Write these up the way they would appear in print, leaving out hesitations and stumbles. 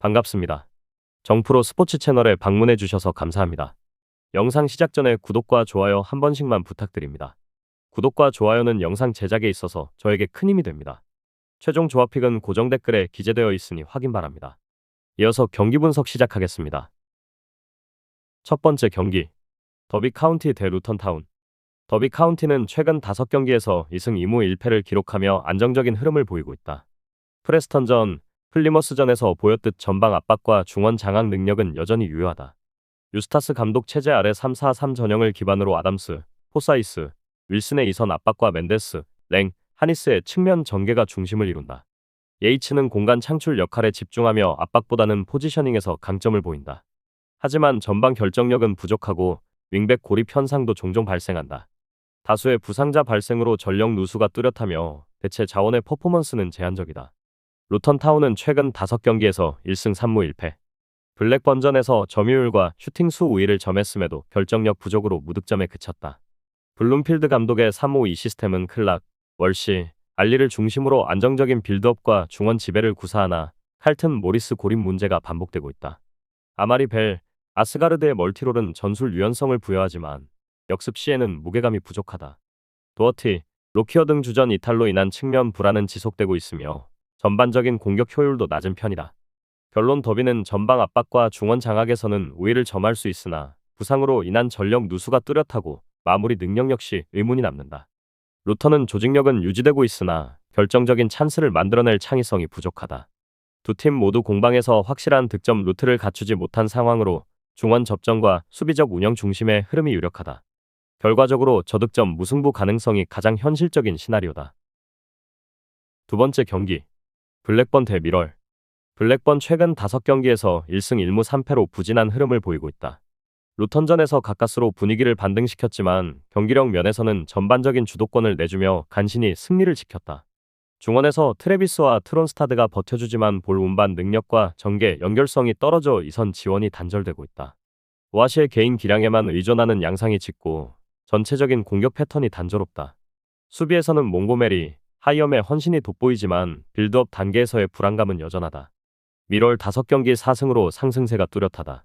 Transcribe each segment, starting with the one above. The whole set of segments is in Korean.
반갑습니다. 정프로 스포츠 채널에 방문해 주셔서 감사합니다. 영상 시작 전에 구독과 좋아요 한 번씩만 부탁드립니다. 구독과 좋아요는 영상 제작에 있어서 저에게 큰 힘이 됩니다. 최종 조합픽은 고정 댓글에 기재되어 있으니 확인 바랍니다. 이어서 경기 분석 시작하겠습니다. 첫 번째 경기, 더비 카운티 대 루턴 타운. 더비 카운티는 최근 5경기에서 2승 2무 1패를 기록하며 안정적인 흐름을 보이고 있다. 프레스턴전, 플리머스전에서 보였듯 전방 압박과 중원 장악 능력은 여전히 유효하다. 유스타스 감독 체제 아래 3-4-3 전형을 기반으로 아담스, 포사이스, 윌슨의 이선 압박과 멘데스, 랭, 하니스의 측면 전개가 중심을 이룬다. 예이츠는 공간 창출 역할에 집중하며 압박보다는 포지셔닝에서 강점을 보인다. 하지만 전방 결정력은 부족하고 윙백 고립 현상도 종종 발생한다. 다수의 부상자 발생으로 전력 누수가 뚜렷하며 대체 자원의 퍼포먼스는 제한적이다. 루턴 타운은 최근 5경기에서 1승 3무 1패. 블랙번전에서 점유율과 슈팅 수 우위를 점했음에도 결정력 부족으로 무득점에 그쳤다. 블룸필드 감독의 3-5-2 시스템은 클락, 월시, 알리를 중심으로 안정적인 빌드업과 중원 지배를 구사하나 칼튼 모리스 고립 문제가 반복되고 있다. 아마리 벨, 아스가르드의 멀티롤은 전술 유연성을 부여하지만 역습 시에는 무게감이 부족하다. 도어티, 로키어 등 주전 이탈로 인한 측면 불안은 지속되고 있으며 전반적인 공격 효율도 낮은 편이다. 결론 더비는 전방 압박과 중원 장악에서는 우위를 점할 수 있으나 부상으로 인한 전력 누수가 뚜렷하고 마무리 능력 역시 의문이 남는다. 루턴은 조직력은 유지되고 있으나 결정적인 찬스를 만들어낼 창의성이 부족하다. 두 팀 모두 공방에서 확실한 득점 루트를 갖추지 못한 상황으로 중원 접전과 수비적 운영 중심의 흐름이 유력하다. 결과적으로 저득점 무승부 가능성이 가장 현실적인 시나리오다. 두 번째 경기, 블랙번 대 미럴. 블랙번 최근 5경기에서 1승 1무 3패로 부진한 흐름을 보이고 있다. 루턴전에서 가까스로 분위기를 반등시켰지만 경기력 면에서는 전반적인 주도권을 내주며 간신히 승리를 지켰다. 중원에서 트래비스와 트론스타드가 버텨주지만 볼 운반 능력과 전개 연결성이 떨어져 이선 지원이 단절되고 있다. 오아시의 개인 기량에만 의존하는 양상이 짙고 전체적인 공격 패턴이 단조롭다. 수비에서는 몽고메리, 하이엄의 헌신이 돋보이지만 빌드업 단계에서의 불안감은 여전하다. 미럴 5경기 4승으로 상승세가 뚜렷하다.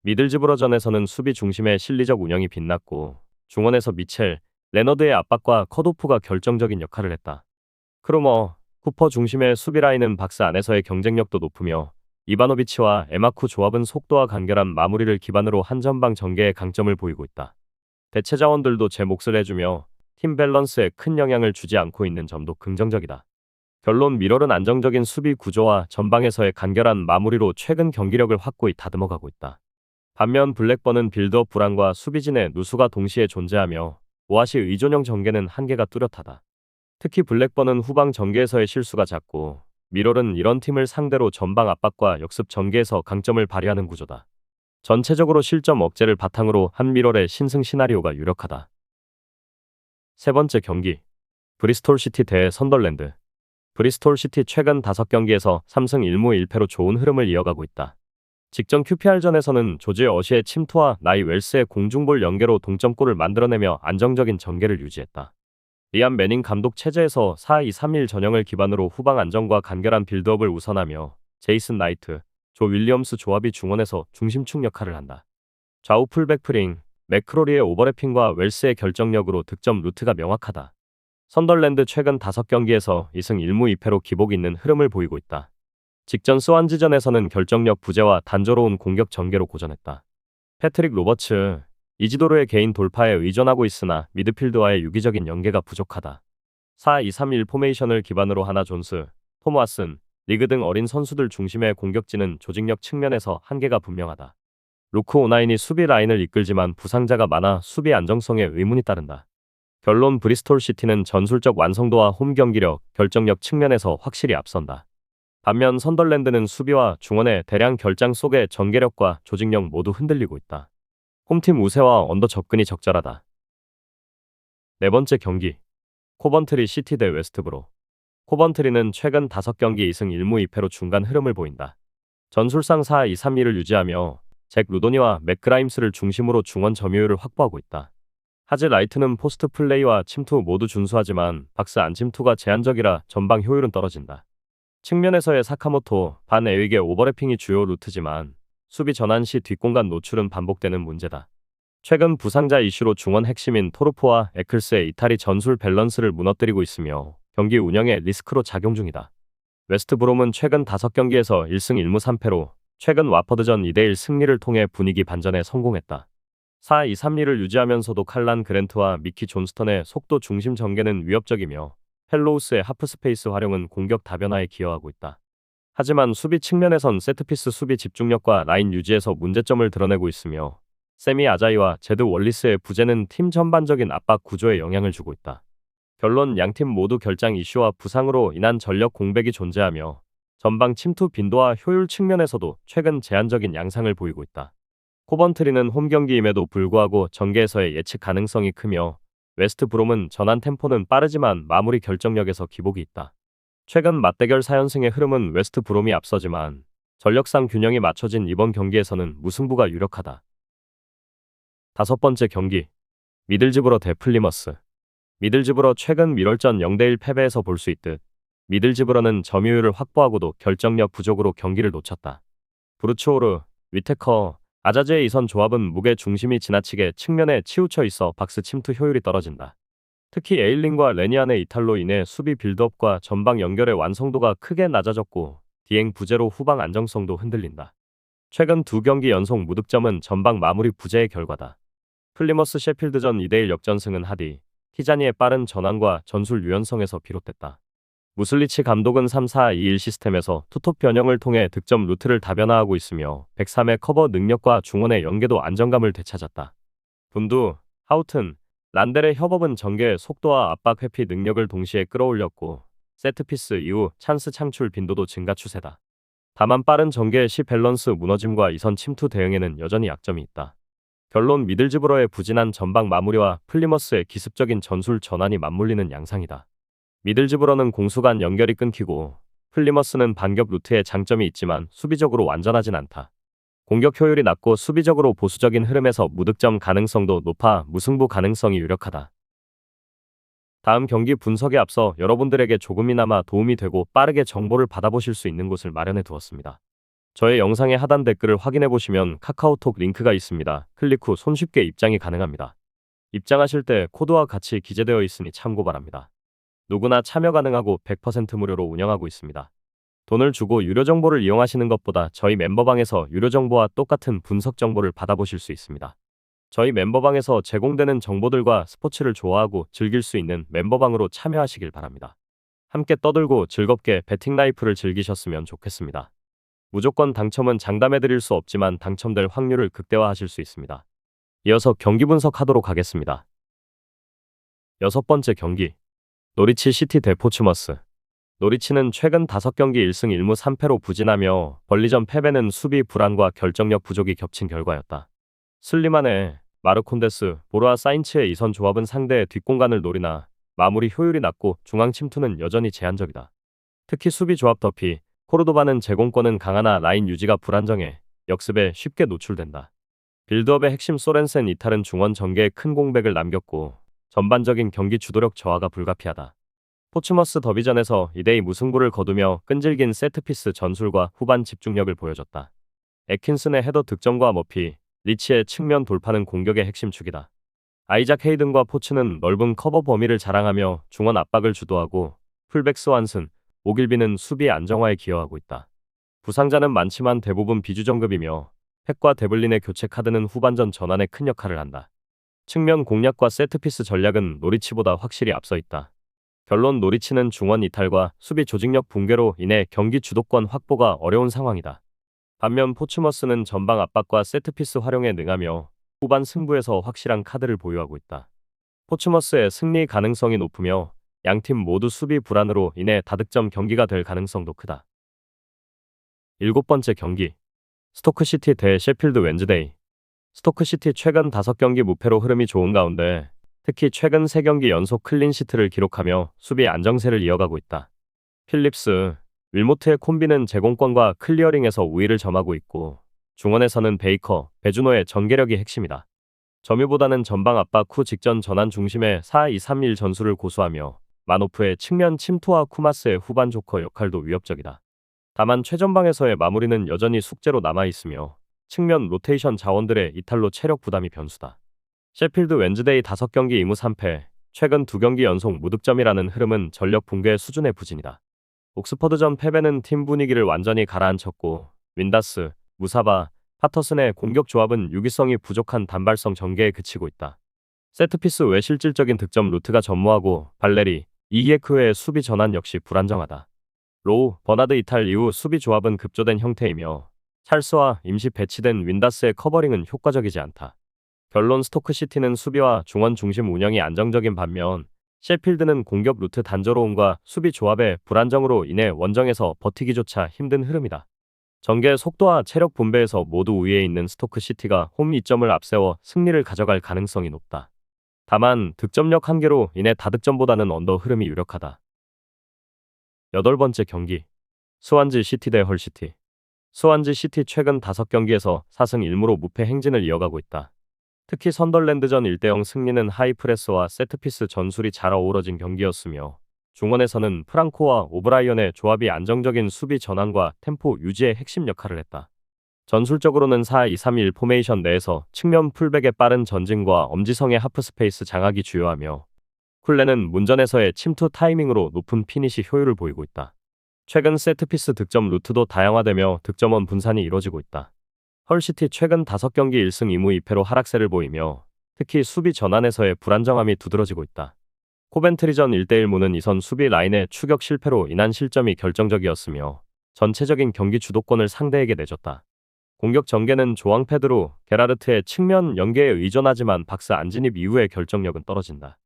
미들즈브러전에서는 수비 중심의 실리적 운영이 빛났고 중원에서 미첼, 레너드의 압박과 컷오프가 결정적인 역할을 했다. 크루머, 쿠퍼 중심의 수비 라인은 박스 안에서의 경쟁력도 높으며 이바노비치와 에마쿠 조합은 속도와 간결한 마무리를 기반으로 한 전방 전개의 강점을 보이고 있다. 대체 자원들도 제 몫을 해주며 팀 밸런스에 큰 영향을 주지 않고 있는 점도 긍정적이다. 결론 미럴은 안정적인 수비 구조와 전방에서의 간결한 마무리로 최근 경기력을 확고히 다듬어가고 있다. 반면 블랙번은 빌드업 불안과 수비진의 누수가 동시에 존재하며 오아시 의존형 전개는 한계가 뚜렷하다. 특히 블랙번은 후방 전개에서의 실수가 잦고 미럴은 이런 팀을 상대로 전방 압박과 역습 전개에서 강점을 발휘하는 구조다. 전체적으로 실점 억제를 바탕으로 한 미럴의 신승 시나리오가 유력하다. 세 번째 경기, 브리스톨 시티 대 선덜랜드. 브리스톨 시티 최근 5경기에서 3승 1무 1패로 좋은 흐름을 이어가고 있다. 직전 QPR전에서는 조지 어시의 침투와 나이 웰스의 공중볼 연계로 동점골을 만들어내며 안정적인 전개를 유지했다. 리암 매닝 감독 체제에서 4-2-3-1 전형을 기반으로 후방 안정과 간결한 빌드업을 우선하며 제이슨 나이트, 조 윌리엄스 조합이 중원에서 중심축 역할을 한다. 좌우 풀백 프링, 맥크로리의 오버래핑과 웰스의 결정력으로 득점 루트가 명확하다. 선덜랜드 최근 5경기에서 2승 1무 2패로 기복 있는 흐름을 보이고 있다. 직전 스완지전에서는 결정력 부재와 단조로운 공격 전개로 고전했다. 패트릭 로버츠, 이지도르의 개인 돌파에 의존하고 있으나 미드필드와의 유기적인 연계가 부족하다. 4-2-3-1 포메이션을 기반으로 하나 존스, 톰 왓슨, 리그 등 어린 선수들 중심의 공격진은 조직력 측면에서 한계가 분명하다. 루크 오나인이 수비 라인을 이끌지만 부상자가 많아 수비 안정성에 의문이 따른다. 결론 브리스톨 시티는 전술적 완성도와 홈 경기력, 결정력 측면에서 확실히 앞선다. 반면 선덜랜드는 수비와 중원의 대량 결장 속의 전개력과 조직력 모두 흔들리고 있다. 홈팀 우세와 언더 접근이 적절하다. 네 번째 경기, 코번트리 시티 대 웨스트브로. 코번트리는 최근 5경기 2승 1무 2패로 중간 흐름을 보인다. 전술상 4-2-3-2를 유지하며 잭 루도니와 맥그라임스를 중심으로 중원 점유율을 확보하고 있다. 하지 라이트는 포스트 플레이와 침투 모두 준수하지만 박스 안 침투가 제한적이라 전방 효율은 떨어진다. 측면에서의 사카모토, 반 에릭의 오버래핑이 주요 루트지만 수비 전환 시 뒷공간 노출은 반복되는 문제다. 최근 부상자 이슈로 중원 핵심인 토르포와 에클스의 이탈이 전술 밸런스를 무너뜨리고 있으며 경기 운영에 리스크로 작용 중이다. 웨스트브롬은 최근 5경기에서 1승 1무 3패로 최근 와퍼드전 2대1 승리를 통해 분위기 반전에 성공했다. 4-2-3리를 유지하면서도 칼란 그랜트와 미키 존스턴의 속도 중심 전개는 위협적이며 펠로우스의 하프스페이스 활용은 공격 다변화에 기여하고 있다. 하지만 수비 측면에선 세트피스 수비 집중력과 라인 유지에서 문제점을 드러내고 있으며 세미 아자이와 제드 월리스의 부재는 팀 전반적인 압박 구조에 영향을 주고 있다. 결론 양팀 모두 결장 이슈와 부상으로 인한 전력 공백이 존재하며 전방 침투 빈도와 효율 측면에서도 최근 제한적인 양상을 보이고 있다. 코번트리는 홈 경기임에도 불구하고 전개에서의 예측 가능성이 크며 웨스트 브롬은 전환 템포는 빠르지만 마무리 결정력에서 기복이 있다. 최근 맞대결 4연승의 흐름은 웨스트 브롬이 앞서지만 전력상 균형이 맞춰진 이번 경기에서는 무승부가 유력하다. 5번째 경기 미들즈브러 대 플리머스. 미들즈브러 최근 미럴전 0대1 패배에서 볼 수 있듯 미들즈브러는 점유율을 확보하고도 결정력 부족으로 경기를 놓쳤다. 브루츠오르, 위테커, 아자즈의 이선 조합은 무게 중심이 지나치게 측면에 치우쳐 있어 박스 침투 효율이 떨어진다. 특히 에일링과 레니안의 이탈로 인해 수비 빌드업과 전방 연결의 완성도가 크게 낮아졌고 디엥 부재로 후방 안정성도 흔들린다. 최근 2경기 연속 무득점은 전방 마무리 부재의 결과다. 플리머스 셰필드전 2대1 역전승은 하디, 티자니의 빠른 전환과 전술 유연성에서 비롯됐다. 무슬리치 감독은 3-4-2-1 시스템에서 투톱 변형을 통해 득점 루트를 다변화하고 있으며 103의 커버 능력과 중원의 연계도 안정감을 되찾았다. 분두, 하우튼, 란델의 협업은 전개 속도와 압박 회피 능력을 동시에 끌어올렸고 세트피스 이후 찬스 창출 빈도도 증가 추세다. 다만 빠른 전개 시 밸런스 무너짐과 이선 침투 대응에는 여전히 약점이 있다. 결론 미들즈브러의 부진한 전방 마무리와 플리머스의 기습적인 전술 전환이 맞물리는 양상이다. 미들즈브러는 공수 간 연결이 끊기고 플리머스는 반격 루트에 장점이 있지만 수비적으로 완전하진 않다. 공격 효율이 낮고 수비적으로 보수적인 흐름에서 무득점 가능성도 높아 무승부 가능성이 유력하다. 다음 경기 분석에 앞서 여러분들에게 조금이나마 도움이 되고 빠르게 정보를 받아보실 수 있는 곳을 마련해 두었습니다. 저의 영상의 하단 댓글을 확인해 보시면 카카오톡 링크가 있습니다. 클릭 후 손쉽게 입장이 가능합니다. 입장하실 때 코드와 같이 기재되어 있으니 참고 바랍니다. 누구나 참여 가능하고 100% 무료로 운영하고 있습니다. 돈을 주고 유료 정보를 이용하시는 것보다 저희 멤버방에서 유료 정보와 똑같은 분석 정보를 받아보실 수 있습니다. 저희 멤버방에서 제공되는 정보들과 스포츠를 좋아하고 즐길 수 있는 멤버방으로 참여하시길 바랍니다. 함께 떠들고 즐겁게 배팅 라이프를 즐기셨으면 좋겠습니다. 무조건 당첨은 장담해드릴 수 없지만 당첨될 확률을 극대화하실 수 있습니다. 이어서 경기 분석하도록 하겠습니다. 6번째 경기 노리치 시티 대 포츠머스. 노리치는 최근 5경기 1승 1무 3패로 부진하며 벌리전 패배는 수비 불안과 결정력 부족이 겹친 결과였다. 슬리만의 마르콘데스, 보르아 사인츠의 이선 조합은 상대의 뒷공간을 노리나 마무리 효율이 낮고 중앙 침투는 여전히 제한적이다. 특히 수비 조합 더피, 코르도바는 제공권은 강하나 라인 유지가 불안정해 역습에 쉽게 노출된다. 빌드업의 핵심 소렌센 이탈은 중원 전개에 큰 공백을 남겼고 전반적인 경기 주도력 저하가 불가피하다. 포츠머스 더비전에서 2대2 무승부를 거두며 끈질긴 세트피스 전술과 후반 집중력을 보여줬다. 애킨슨의 헤더 득점과 머피, 리치의 측면 돌파는 공격의 핵심 축이다. 아이작 헤이든과 포츠는 넓은 커버 범위를 자랑하며 중원 압박을 주도하고 풀백 스완슨, 오길비는 수비 안정화에 기여하고 있다. 부상자는 많지만 대부분 비주전급이며 팩과 데블린의 교체 카드는 후반전 전환에 큰 역할을 한다. 측면 공략과 세트피스 전략은 노리치보다 확실히 앞서 있다. 결론 노리치는 중원 이탈과 수비 조직력 붕괴로 인해 경기 주도권 확보가 어려운 상황이다. 반면 포츠머스는 전방 압박과 세트피스 활용에 능하며 후반 승부에서 확실한 카드를 보유하고 있다. 포츠머스의 승리 가능성이 높으며 양팀 모두 수비 불안으로 인해 다득점 경기가 될 가능성도 크다. 7번째 경기 스토크시티 대 셰필드 웬즈데이. 스토크시티 최근 5경기 무패로 흐름이 좋은 가운데 특히 최근 3경기 연속 클린시트를 기록하며 수비 안정세를 이어가고 있다. 필립스, 윌모트의 콤비는 제공권과 클리어링에서 우위를 점하고 있고 중원에서는 베이커, 베주노의 전개력이 핵심이다. 점유보다는 전방 압박 후 직전 전환 중심의 4-2-3-1 전술을 고수하며 마노프의 측면 침투와 쿠마스의 후반 조커 역할도 위협적이다. 다만 최전방에서의 마무리는 여전히 숙제로 남아 있으며 측면 로테이션 자원들의 이탈로 체력 부담이 변수다. 셰필드 웬즈데이 5경기 2무 3패, 최근 2경기 연속 무득점이라는 흐름은 전력 붕괴 수준의 부진이다. 옥스퍼드전 패배는 팀 분위기를 완전히 가라앉혔고 윈다스, 무사바, 파터슨의 공격 조합은 유기성이 부족한 단발성 전개에 그치고 있다. 세트피스 외 실질적인 득점 루트가 전무하고 발레리, 이기에크의 수비 전환 역시 불안정하다. 로우, 버나드 이탈 이후 수비 조합은 급조된 형태이며 찰스와 임시 배치된 윈다스의 커버링은 효과적이지 않다. 결론 스토크시티는 수비와 중원 중심 운영이 안정적인 반면 셰필드는 공격 루트 단조로움과 수비 조합의 불안정으로 인해 원정에서 버티기조차 힘든 흐름이다. 전개 속도와 체력 분배에서 모두 우위에 있는 스토크시티가 홈 2점을 앞세워 승리를 가져갈 가능성이 높다. 다만 득점력 한계로 인해 다득점보다는 언더 흐름이 유력하다. 8번째 경기 스완지 시티 대 헐시티. 스완지 시티 최근 5경기에서 4승 1무로 무패 행진을 이어가고 있다. 특히 선덜랜드전 1대0 승리는 하이프레스와 세트피스 전술이 잘 어우러진 경기였으며 중원에서는 프랑코와 오브라이언의 조합이 안정적인 수비 전환과 템포 유지의 핵심 역할을 했다. 전술적으로는 4-2-3-1 포메이션 내에서 측면 풀백의 빠른 전진과 엄지성의 하프스페이스 장악이 주요하며 쿨레는 문전에서의 침투 타이밍으로 높은 피니시 효율을 보이고 있다. 최근 세트피스 득점 루트도 다양화되며 득점원 분산이 이뤄지고 있다. 헐시티 최근 5경기 1승 2무 2패로 하락세를 보이며 특히 수비 전환에서의 불안정함이 두드러지고 있다. 코벤트리전 1대1무는 이선 수비 라인의 추격 실패로 인한 실점이 결정적이었으며 전체적인 경기 주도권을 상대에게 내줬다. 공격 전개는 조앙 페드로, 게라르트의 측면 연계에 의존하지만 박스 안진입 이후의 결정력은 떨어진다.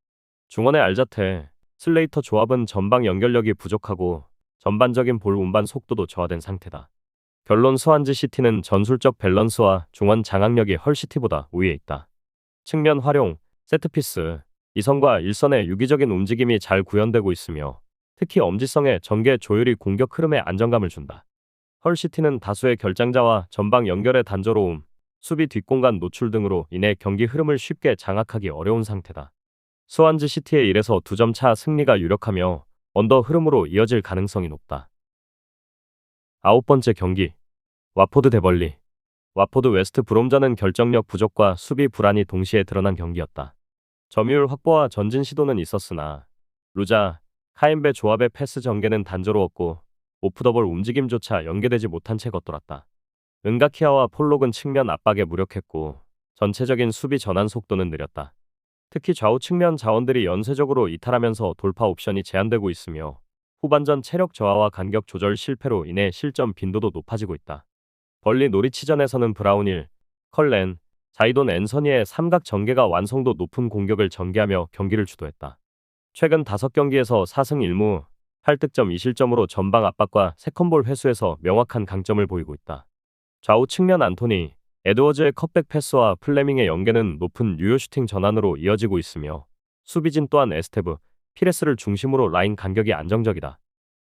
중원의 알자테, 슬레이터 조합은 전방 연결력이 부족하고 전반적인 볼 운반 속도도 저하된 상태다. 결론 스완지 시티는 전술적 밸런스와 중원 장악력이 헐시티보다 우위에 있다. 측면 활용, 세트피스, 이선과 일선의 유기적인 움직임이 잘 구현되고 있으며 특히 엄지성의 전개 조율이 공격 흐름에 안정감을 준다. 헐시티는 다수의 결장자와 전방 연결의 단조로움, 수비 뒷공간 노출 등으로 인해 경기 흐름을 쉽게 장악하기 어려운 상태다. 스완지 시티의 1에서 2점 차 승리가 유력하며 언더 흐름으로 이어질 가능성이 높다. 9번째 경기 와포드 대 벌리. 와포드 웨스트 브롬전은 결정력 부족과 수비 불안이 동시에 드러난 경기였다. 점유율 확보와 전진 시도는 있었으나 루자, 카인베 조합의 패스 전개는 단조로웠고 오프더볼 움직임조차 연계되지 못한 채 겉돌았다. 은가키아와 폴록은 측면 압박에 무력했고 전체적인 수비 전환 속도는 느렸다. 특히 좌우 측면 자원들이 연쇄적으로 이탈하면서 돌파 옵션이 제한되고 있으며 후반전 체력 저하와 간격 조절 실패로 인해 실점 빈도도 높아지고 있다. 벌리 노리치전에서는 브라운일, 컬렌, 자이돈 앤서니의 삼각 전개가 완성도 높은 공격을 전개하며 경기를 주도했다. 최근 5경기에서 4승 1무, 8득점 2실점으로 전방 압박과 세컨볼 회수에서 명확한 강점을 보이고 있다. 좌우 측면 안토니, 에드워즈의 컷백 패스와 플레밍의 연계는 높은 유효 슈팅 전환으로 이어지고 있으며 수비진 또한 에스테브, 피레스를 중심으로 라인 간격이 안정적이다.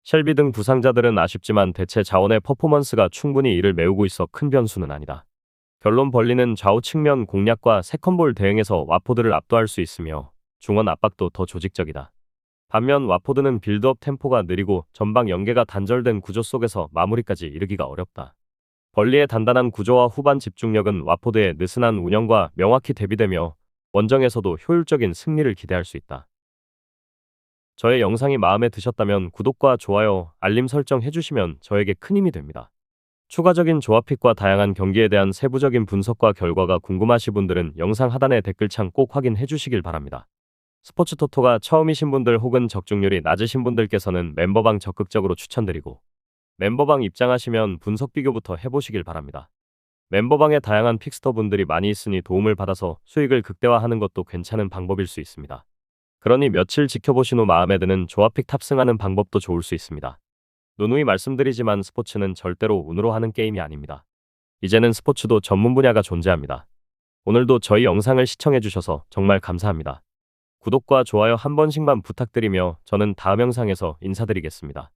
셸비 등 부상자들은 아쉽지만 대체 자원의 퍼포먼스가 충분히 이를 메우고 있어 큰 변수는 아니다. 결론 벌리는 좌우 측면 공략과 세컨볼 대응에서 와포드를 압도할 수 있으며 중원 압박도 더 조직적이다. 반면 와포드는 빌드업 템포가 느리고 전방 연계가 단절된 구조 속에서 마무리까지 이르기가 어렵다. 벌리의 단단한 구조와 후반 집중력은 와포드의 느슨한 운영과 명확히 대비되며 원정에서도 효율적인 승리를 기대할 수 있다. 저의 영상이 마음에 드셨다면 구독과 좋아요, 알림 설정 해주시면 저에게 큰 힘이 됩니다. 추가적인 조합픽과 다양한 경기에 대한 세부적인 분석과 결과가 궁금하신 분들은 영상 하단의 댓글창 꼭 확인해 주시길 바랍니다. 스포츠 토토가 처음이신 분들 혹은 적중률이 낮으신 분들께서는 멤버방 적극적으로 추천드리고 멤버방 입장하시면 분석 비교부터 해보시길 바랍니다. 멤버방에 다양한 픽스터 분들이 많이 있으니 도움을 받아서 수익을 극대화하는 것도 괜찮은 방법일 수 있습니다. 그러니 며칠 지켜보신 후 마음에 드는 조합픽 탑승하는 방법도 좋을 수 있습니다. 누누이 말씀드리지만 스포츠는 절대로 운으로 하는 게임이 아닙니다. 이제는 스포츠도 전문 분야가 존재합니다. 오늘도 저희 영상을 시청해주셔서 정말 감사합니다. 구독과 좋아요 한 번씩만 부탁드리며 저는 다음 영상에서 인사드리겠습니다.